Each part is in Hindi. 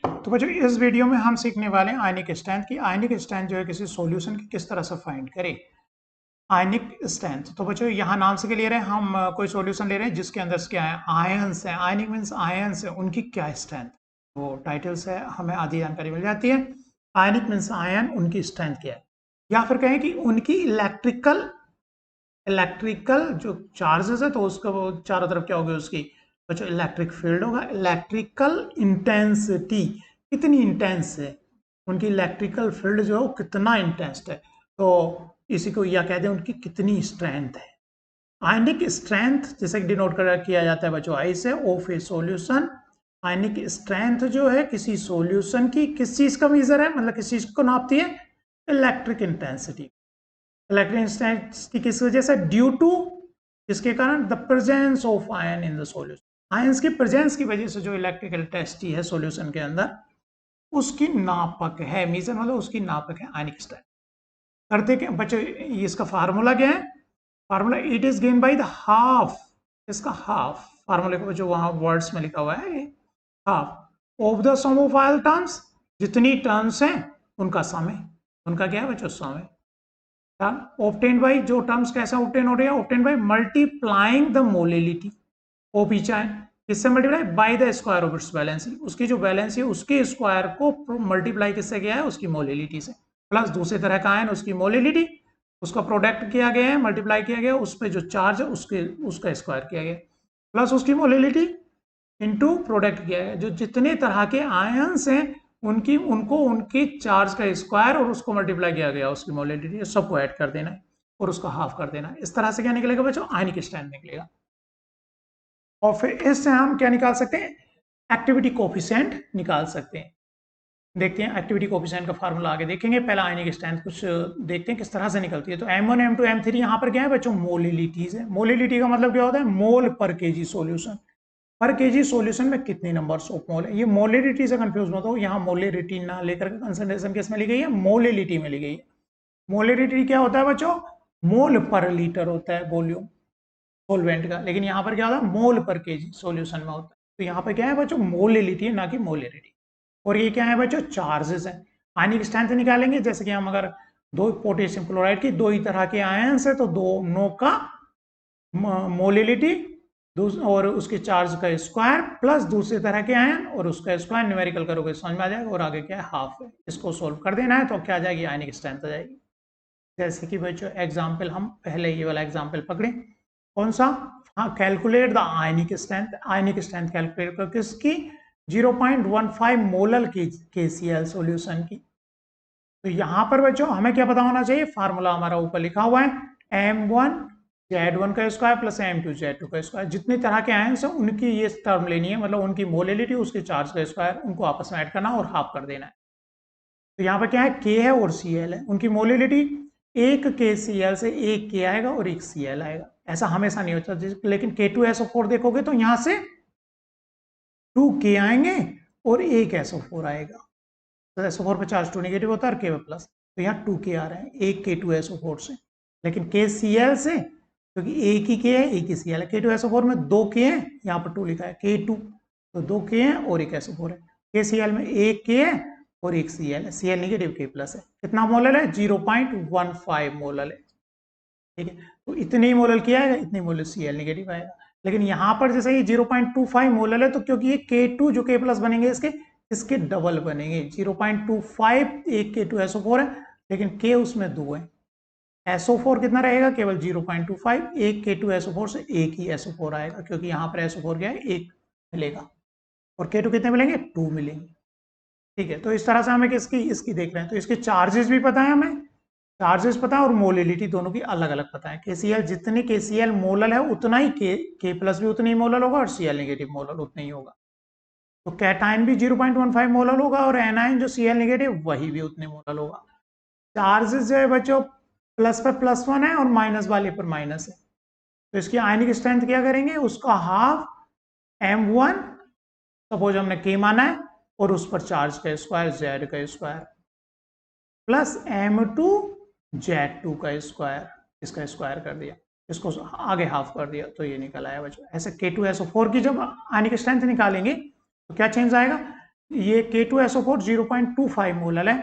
तो बच्चों इस वीडियो में हम सीखने वाले हैं आयनिक स्ट्रेंथ की। आयनिक स्ट्रेंथ जो है किसी सॉल्यूशन की किस तरह से फाइंड करें। आयनिक स्ट्रेंथ तो बच्चों यहाँ नाम से ले रहे हैं हम कोई सॉल्यूशन ले रहे हैं जिसके अंदर क्या है, आयंस है। आयनिक मींस आयंस है, उनकी क्या स्ट्रेंथ, वो टाइटल से हमें आधी जानकारी मिल जाती है। आयनिक मींस आयन, उनकी स्ट्रेंथ क्या है, या फिर कहें कि उनकी इलेक्ट्रिकल इलेक्ट्रिकल जो चार्जेस है तो उसका वो चारों तरफ क्या होगी उसकी, बच्चों इलेक्ट्रिक फील्ड होगा। इलेक्ट्रिकल इंटेंसिटी कितनी इंटेंस है, उनकी इलेक्ट्रिकल फील्ड जो है वो कितना इंटेंस है, तो इसी को या कहते हैं उनकी कितनी स्ट्रेंथ है। आयनिक स्ट्रेंथ जैसे डिनोट कर किया जाता है बच्चों आई से, of A solution. Ionic strength जो है किसी सॉल्यूशन की किस चीज का मेजर है, मतलब किस चीज को नापती है, इलेक्ट्रिक इंटेंसिटी। इलेक्ट्रिक इंटेंसिटी किस वजह से, ड्यू टू, इसके कारण the presence of ion in the solution. Ions की प्रेजेंस की वजह से जो इलेक्ट्रिकल इंटेंसिटी है सॉल्यूशन के अंदर उसकी नापक है, मेजर मतलब उसकी नापक है आयनिक स्ट्रेंथ। करते क्या बच्चों, इसका फार्मूला क्या है, formula it is gain by the half, इसका हाफ, फार्मूले को जो वहां वर्ड्स में लिखा हुआ है half of the sum of all terms, जितनी टर्म्स हैं उनका सम है, उनका क्या है बच्चों सम है। ऑब्टेन बाई, जो टर्म्स कैसे ऑब्टेन हो रही है, obtain by multiplying the molality, ओ पीछा है किससे multiply, by the square of its valency, उसकी जो वैलेंसी है उसके स्क्वायर को मल्टीप्लाई किससे किया है, उसकी मोलिलिटी से, प्लस दूसरी तरह का आयन उसकी मोलिलिटी, उसका प्रोडक्ट किया गया है, मल्टीप्लाई किया गया, उस पर जो चार्ज है उसके उसका स्क्वायर किया गया, प्लस उसकी मोलिलिटी इनटू प्रोडक्ट किया गया। जो जितने तरह के आयंस हैं उनकी उनको उनकी चार्ज का स्क्वायर और उसको मल्टीप्लाई किया गया उसकी मोलिलिटी, सबको ऐड कर देना है और उसका हाफ कर देना है। इस तरह से क्या निकलेगा बच्चों, आयनिक स्ट्रेंथ निकलेगा। और फिर इससे हम क्या निकाल सकते हैं, एक्टिविटी कोफिशिएंट निकाल सकते हैं। देखते हैं एक्टिविटी कोफिशिएंट का फार्मूला आगे देखेंगे, पहला आयनिक स्ट्रेंथ कुछ देखते हैं किस तरह से निकलती है। तो M1 M2 M3 यहाँ पर क्या है बच्चों, मोलिलिटीज है। मोलिलिटी का मतलब क्या होता है, मोल पर केजी सॉल्यूशन, पर केजी सॉल्यूशन में कितने नंबर्स ऑफ मोल है। ये मोलिलिटी से कंफ्यूज मत हो, यहाँ मोलिलिटी ना लेकर कंसंट्रेशन किस में ली गई है, मोलिलिटी में ली गई है। मोलिलिटी क्या होता है बच्चों, मोल पर लीटर होता है वॉल्यूम सॉल्वेंट का, लेकिन यहाँ पर क्या होता है, मोल पर केजी सॉल्यूशन में होता है। तो यहाँ पर क्या है बच्चों, मोलिलिटी है ना कि मोलिलिटी। और ये क्या है बच्चों, चार्जेस है। आयनिक स्ट्रेंथ निकालेंगे, जैसे कि हम अगर दो पोटेशियम क्लोराइड की दो ही तरह के आयंस है तो दोनों का मोलिलिटी और उसके चार्ज का स्क्वायर प्लस दूसरे तरह के आयन और उसका स्क्वायर न्यूमेरिकल करोगे समझ में आ जाएगा। और आगे क्या है, हाफ है, इसको सोल्व कर देना है तो क्या आ जाएगी, आयनिक स्ट्रेंथ आ जाएगी। जैसे कि बच्चों एग्जाम्पल हम पहले ये वाला एग्जाम्पल पकड़े, कौन सा, हाँ, calculate the ionic strength. Ionic strength calculate कर किसकी, 0.15 मोलल KCl सॉल्यूशन की। तो यहां पर बच्चों हमें क्या पता होना चाहिए, फार्मूला हमारा ऊपर लिखा हुआ है, M1Z1 का स्क्वायर प्लस M2Z2 का स्क्वायर। जितने तरह के आयंस हैं उनकी ये टर्म लेनी है, मतलब उनकी मोलिलिटी उसके चार्ज का स्क्वायर, उनको आपस में ऐड करना और हाफ कर देना है। तो यहाँ पर क्या है, K है और Cl है, उनकी मोलिलिटी एक KCl से एक K आएगा और एक Cl आएगा। ऐसा हमेशा नहीं होता, लेकिन K2SO4 देखोगे तो यहां से 2K आएंगे और एक SO4 आएगा। तो SO4 पे चार्ज 2 नेगेटिव होता है और K पे प्लस, तो यहाँ 2K आ रहे हैं एक K2SO4 से। लेकिन KCl से, क्योंकि एक ही K है एक ही Cl है, K2SO4 में 2K है, यहाँ पर 2 लिखा है, K2 तो 2K है और एक SO4 है। KCl में एक K है और एक Cl है, Cl नेगेटिव K प्लस है। कितना मोलल है, 0.15 मोलल है, ठीक है। तो इतने ही मोलल किया है, इतने मोलल Cl नेगेटिव आएगा। लेकिन यहाँ पर जैसे ये 0.25 मोलल है तो क्योंकि ये K2 जो K प्लस बनेंगे इसके डबल बनेंगे, 0.25 एक K2SO4 है लेकिन K उसमें 2 है, SO4 कितना रहेगा, केवल 0.25, एक K2SO4 से एक ही SO4 आएगा क्योंकि यहाँ पर SO4 क्या है, एक मिलेगा और K2 कितने मिलेंगे, 2 मिलेंगे, ठीक है। तो इस तरह से हमें इसकी देख रहे हैं, तो इसके चार्जेस भी पता है हमें, चार्जेस पता है और मोलिलिटी दोनों की अलग अलग पता है। KCl जितनी KCl मोलल है उतना ही K प्लस भी उतनी ही मोलल होगा और Cl नेगेटिव मोलल उतना ही होगा। तो कैटाइन भी 0.15 मोलल होगा और एनाइन जो Cl नेगेटिव वही भी उतने मोलल होगा। चार्जेस जो है बच्चों प्लस पर +1 है और माइनस वाले पर माइनस है, तो इसकी आयनिक स्ट्रेंथ क्या करेंगे, उसका हाफ M1 सपोज हमने K माना है और उस पर चार्ज का स्क्वायर Z का स्क्वायर प्लस M2Z2 का स्क्वायर, इसका स्क्वायर कर दिया, इसको आगे हाफ कर दिया तो ये निकल आया बच्चों। ऐसे K2SO4 की जब आयनिक स्ट्रेंथ निकालेंगे तो क्या चेंज आएगा, ये K2SO4 0.25 मोलल है,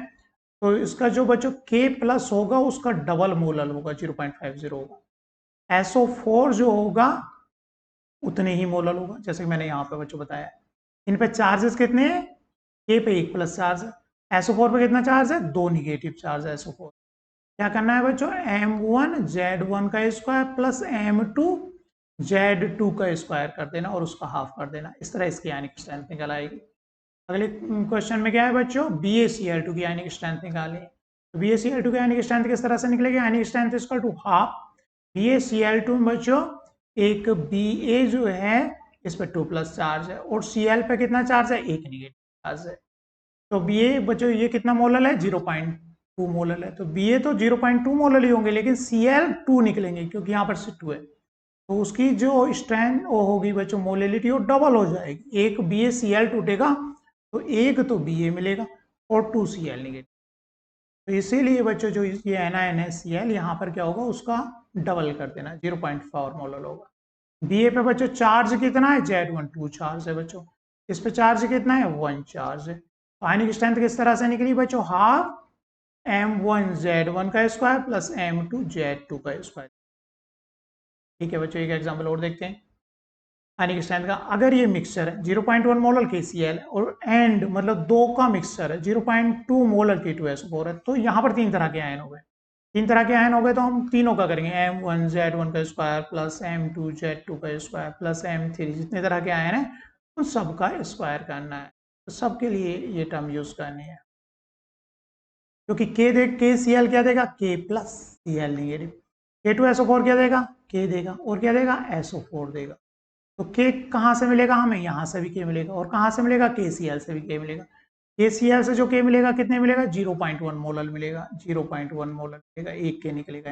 तो इसका जो बच्चों K प्लस होगा उसका डबल मोलल होगा, 0.50 होगा। SO4 जो होगा उतने ही मोलल होगा, जैसे कि मैंने यहाँ पे बच्चों बताया। इन पे चार्जेस कितने हैं? K पे 1 प्लस चार्ज है, SO4 पे कितना चार्ज है? 2 निगेटिव चार्ज है SO4। क्या करना है बच्चों? M1Z1 का स्क्वायर प्लस M2Z2 का स्क्वायर कर देना और उसका हाफ कर देना। इस तरह इसकी आयनिक स्ट्रेंथ निकल आएगी। अगले क्वेश्चन में क्या है बच्चों? BaCl2 की आयनिक स्ट्रेंथ निकालें। तो BaCl2 की आयनिक स्ट्रेंथ किस तरह से निकलेगी? Ionic strength equal to half BaCl2 में बच्चों एक Ba जो है इस पर 2 प्लस चार्ज है और Cl पे कितना चार्ज है? 1 निगेटिव चार्ज है। तो Ba बच्चों ये कितना मोलल है? 0.2 मोलल है। तो Ba तो 0.2 मोलल ही होंगे, लेकिन Cl 2 निकलेंगे क्योंकि यहाँ पर से 2 है, तो उसकी जो स्ट्रेंथ वो होगी बच्चों मोलिलिटी वो डबल हो जाएगी। एक BaCl टूटेगा तो एक तो Ba मिलेगा और 2 Cl निगेटिव। तो इसीलिए बच्चों जो ये NaNaCl यहाँ पर क्या होगा? उसका डबल कर देना, 0.4 मोलल होगा। Ba पे बच्चों चार्ज कितना है? Z1 2 चार्ज है बच्चों। इस पे चार्ज कितना है? 1 चार्ज है। तो आयनिक स्ट्रेंथ किस तरह से निकली बच्चों? हाफ M1Z1 का स्क्वायर प्लस M2Z2 का स्क्वायर। ठीक है बच्चों, एक एग्जाम्पल और देखते हैं आयनिक स्ट्रेंथ का। अगर ये मिक्सचर है 0.1 मोलर KCl और एंड मतलब दो का मिक्सचर है 0.2 मोलर K2SO4 है, तो यहाँ पर तीन तरह के आयन हो गए। तीन तरह के आयन हो गए तो हम तीनों का करेंगे, M1Z1 का स्क्वायर प्लस M2Z2 का स्क्वायर प्लस M3, जितने तरह के आयन है उन सबका स्क्वायर करना है। तो सबके लिए ये टर्म यूज करनी है, क्योंकि KCl क्या देगा? K plus Cl negative. K2SO4 क्या देगा? K देगा और क्या देगा? SO4 देगा। तो K कहाँ से मिलेगा? हमें यहाँ से भी K मिलेगा और कहाँ से मिलेगा? KCl से भी K मिलेगा। KCl से जो K मिलेगा कितने मिलेगा? 0.1 मोलर मिलेगा, 0.1 मोलर मिलेगा। एक K निकलेगा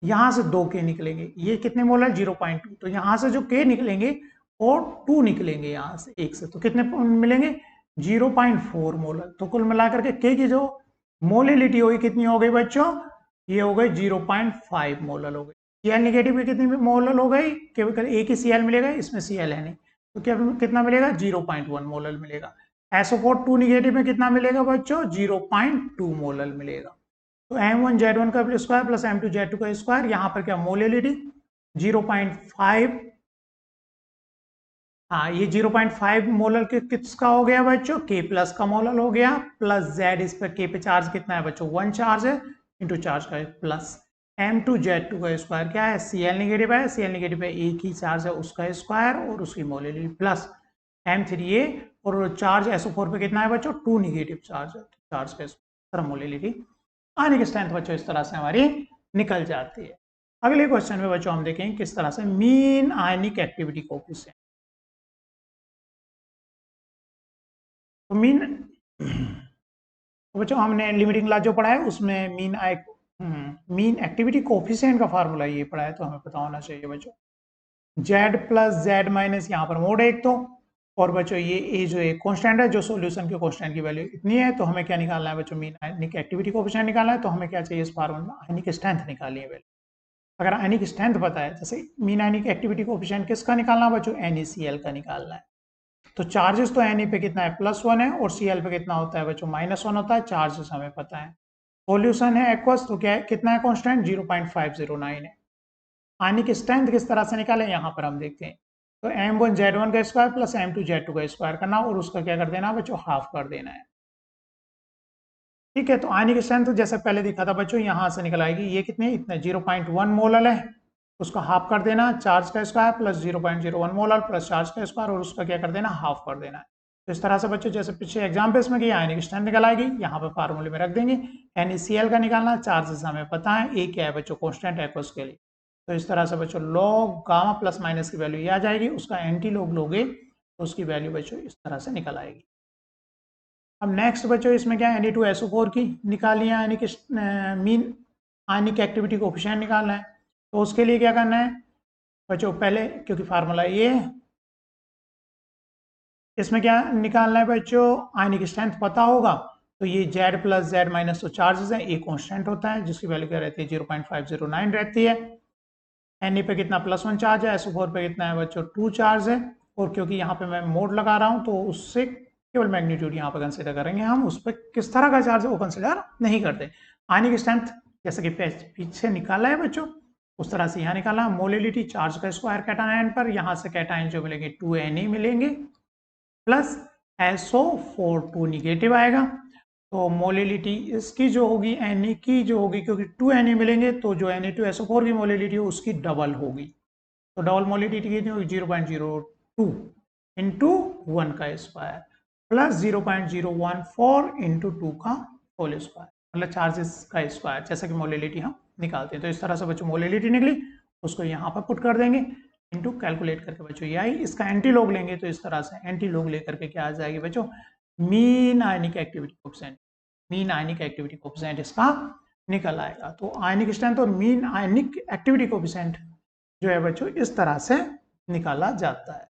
यहाँ से 2 K निकलेंगे। ये कितने मोलर? 0.2। तो यहाँ से जो K निकलेंगे और 2 निकलेंगे यहाँ से एक से, तो कितने मिलेंगे? 0.4 मोलर। तो कुल मिलाकर के K की जो मोलिलिटी होगी कितनी हो गई बच्चों? ये हो गई 0.5 मोलर हो गई। Cl नेगेटिव की कितनी मोलर हो गई? केवल एक ही Cl मिलेगा, इसमें Cl है नहीं, तो क्या कितना मिलेगा? 0.1 मोलर मिलेगा। SO4 2 निगेटिव में कितना मिलेगा बच्चों? 0.2 मोलर मिलेगा। तो M1Z1 का स्क्वायर प्लस M2Z2 का स्क्वायर, यहाँ पर क्या मोलिलिटी 0.5। हाँ, ये 0.5 मोलर किसका हो गया बच्चों? K प्लस का मोलर हो गया, प्लस Z, इस पर K पे चार्ज कितना है बच्चों? 1 चार्ज है, इंटू चार्ज का प्लस M2Z2 का स्क्वायर क्या है? Cl निगेटिव है, Cl निगेटिव है एक ही चार्ज है उसका स्क्वायर और उसकी मोलिलिटी प्लस M3A और चार्ज SO4 पे कितना है बच्चों? 2 निगेटिव चार्ज है, चार्ज का स्क्वायर मोलिलिटी। आयनिक स्ट्रेंथ बच्चों इस तरह से हमारी निकल जाती है। अगले क्वेश्चन में बच्चों हम देखेंगे किस तरह से मीन आयनिक एक्टिविटी कोएफिशिएंट। तो तो बच्चों हमने लिमिटिंग लॉ जो पढ़ा है उसमें मीन एक्टिविटी कोफिशिएंट का फार्मूला ये पढ़ा है, तो हमें पता होना चाहिए बच्चों। Z प्लस Z माइनस यहाँ पर मोड है एक तो, और बच्चों ये ए जो एक कांस्टेंट है, जो सॉल्यूशन के कांस्टेंट की वैल्यू इतनी है, तो हमें क्या निकालना है बच्चों? मीन आयनिक एक्टिविटी कोफिशिएंट निकालना है। तो हमें क्या चाहिए इस फार्मूला में? आयनिक स्ट्रेंथ निकालनी है वैल्यू। अगर आयनिक स्ट्रेंथ पता है, जैसे मीन आयनिक एक्टिविटी कोफिशिएंट किसका निकालना है बच्चों? NaCl का निकालना है। तो चार्जेस तो Na पे कितना है? +1 है, और Cl पे कितना होता है बच्चों? -1 होता है। चार्जेस हमें पता है। सॉल्यूशन है एक्वस, तो क्या है? कितना है कांस्टेंट? 0.509 है। आयनिक स्ट्रेंथ किस तरह से निकालें यहाँ पर हम देखते हैं। तो M1Z1 का स्क्वायर प्लस M2Z2 का स्क्वायर करना और उसका क्या कर देना बच्चों? हाफ कर देना है। ठीक है, तो आयनिक स्ट्रेंथ तो जैसे पहले दिखा था बच्चों, यहाँ से निकल आएगी। ये कितने? इतने 0.1 मोलर है, उसका हाफ कर देना, चार्ज का square plus 0.01 molar plus charge का स्क्वायर और उसका क्या कर देना? हाफ कर देना है। तो इस तरह से बच्चों जैसे पिछले एग्जाम्पल्स में किया, आयनिक स्ट्रेंथ निकल आएगी, यहाँ पे फार्मूले में रख देंगे। NaCl का निकालना, चार्जेस हमें पता है, ए क्या है बच्चों? कांस्टेंट एक्वस के लिए। तो इस तरह से बच्चों लॉग गामा प्लस माइनस की वैल्यू ये आ जाएगी, उसका एंटी लॉग लोगे तो उसकी वैल्यू बच्चों इस तरह से निकल आएगी। अब नेक्स्ट बच्चों इसमें क्या है? Na2SO4 की निकालनी है, यानी कि मीन आयनिक एक्टिविटी कोएफिशिएंट निकालना है। तो उसके लिए क्या करना है बच्चों? पहले क्योंकि फार्मूला ये है, इसमें क्या निकालना है बच्चों? आयनिक स्ट्रेंथ पता होगा, तो ये Z प्लस Z माइनस, तो चार्जेस है, एक कांस्टेंट होता है जिसकी वैल्यू क्या रहती है? 0.509 रहती है। Na पे कितना? +1 चार्ज है, SO4 पे कितना है बच्चों? 2 चार्ज है, और क्योंकि यहाँ पे मैं मोड लगा रहा हूँ तो उससे केवल मैग्नीट्यूड यहाँ पर कंसिडर करेंगे हम, उस पर किस तरह का चार्ज है वो कंसिडर नहीं करते। आयनिक स्ट्रेंथ जैसे कि पीछे निकाला है बच्चों, उस तरह से यहाँ निकाला। मोलिलिटी चार्ज का स्क्वायर कैटायन आयन पर, यहाँ से कैटायन जो मिलेंगे 2Na मिलेंगे प्लस SO4 2 निगेटिव आएगा। तो मोलिलिटी इसकी जो होगी Na की जो होगी, क्योंकि 2Na मिलेंगे तो जो Na2SO4 की मोलिलिटी है उसकी डबल होगी। तो डबल मोलिलिटी कितनी होगी 0.02 इंटू 1 का स्क्वायर प्लस 0.014 इंटू 2 का होल स्क्वायर, मतलब चार्जेस का स्क्वायर, जैसा कि मोलिलिटी हम निकालते हैं। तो इस तरह से बच्चों मोलिलिटी निकली, उसको यहाँ पर पुट कर देंगे इंटू कैलकुलेट करके बच्चों ये आई। इसका एंटी लॉग लेंगे तो इस तरह से एंटी लॉग लेकर के क्या आ जाएगी बच्चों, मीन आयनिक एक्टिविटी कोएफिशिएंट, मीन आयनिक एक्टिविटी कोएफिशिएंट इसका निकल आएगा। तो आयनिक स्ट्रेंथ और मीन आयनिक एक्टिविटी कोएफिशिएंट जो है बच्चों इस तरह से निकाला जाता है।